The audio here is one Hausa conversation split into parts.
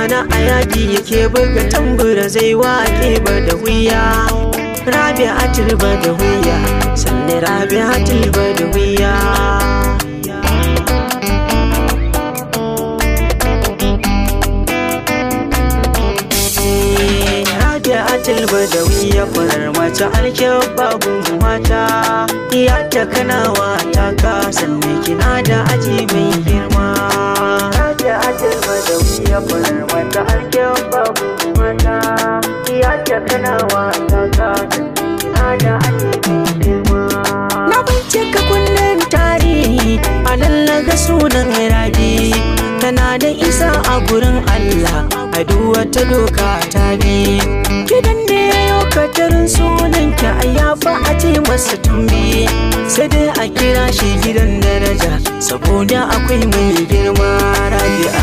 kwana a yaƙi yake buga tambura zai waƙe Badawiya. Rabi'atul Badawiya, sanne Rabi'atul Badawiya. Rabi'atul Badawiya farar mace alkyabba gun mata. Iyata kanawa ta ka sanne kina da aji mai girma. Rabi'atul Badawiya farar mace alkyabba gun mata. Iyata kanawa ta ka sanne kina da aji mai girma. Na bincika kunnen tarihi a lallaga sunan Rabi. Tana da isa a gurin Allah, a duk wata doka ta bi. Gidan da ya yi katarin sunanki a yafa a ce masa tumbi. Sai dai a kira shi gidan daraja, saboda akwai mai girma. Rabi'a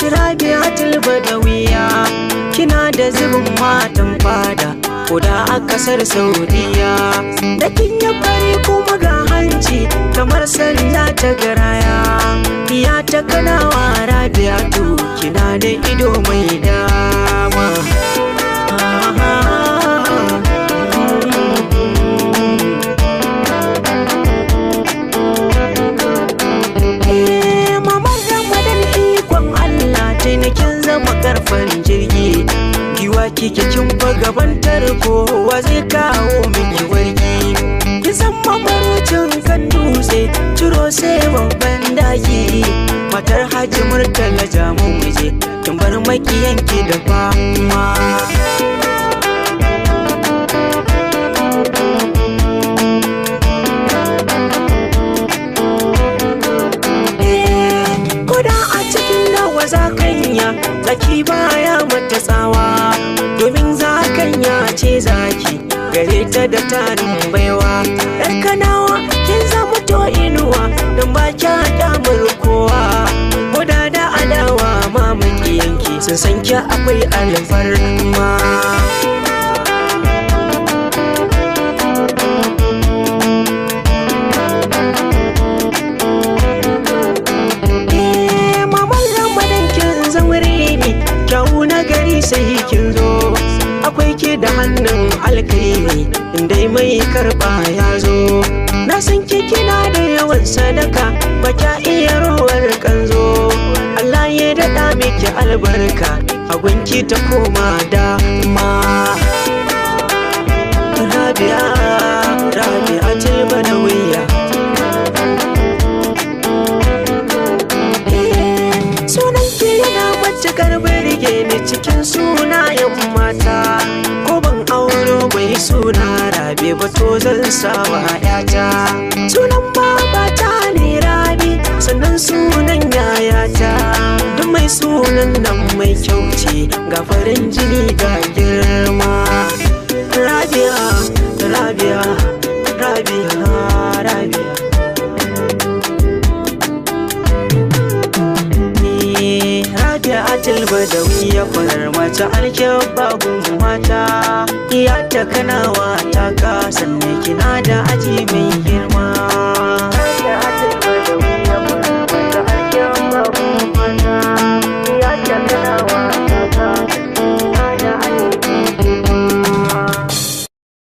Rabi'atul Badawiya, kina da zubin matan fada koda a kasar Saudiya. Da kin yi fari kuma ga hanci kamar sanda ta garaya. Iya ta kanawa Rabi'atu, kina da ido mai dama. Kin zama karfan jirgi, giwa kike kin gaban tarko, wa zai kawo miki wargi. Ki san mamarocin kan dutse, ciro sai babban daki. Matar Haji Murtala jamu muje, kin bar makiyanki da fama. Zaki baya mata tsawa, domin zakanya ce zaki gare ta da tarin baiwa. Yar kanawa kin zama to inuwa, don ba kya damar kowa. Koda da adawa mamaki yanki sun san ki akwai alfarma. Kyau na gari sai kin zo, akwai ke da hannun alkairi inda mai karba ya zo. Na san ki kina da yawan sadaka, ba kya iya rawar kanzo. Allah ya daɗa miki albarka, a gunki ta koma dama. Rabi'atul Badawiya. Sunan ki yana matuƙar burge ni cikin sunayen mata. Ko ban auro bai suna Rabi ba to zan sawa ƴata. Sunan babata ne Rabi, sannan sunan yayata. Duk mai sunan nan mai kyau ce, ga farin jini ga girma. Rabi'a, Rabi'a, Rabi'a, Rabi'a. Rabi'atul Badawiya farar mace alkyabba gun mata. Iyata kanawa ta ka sanne kina da aji mai girma.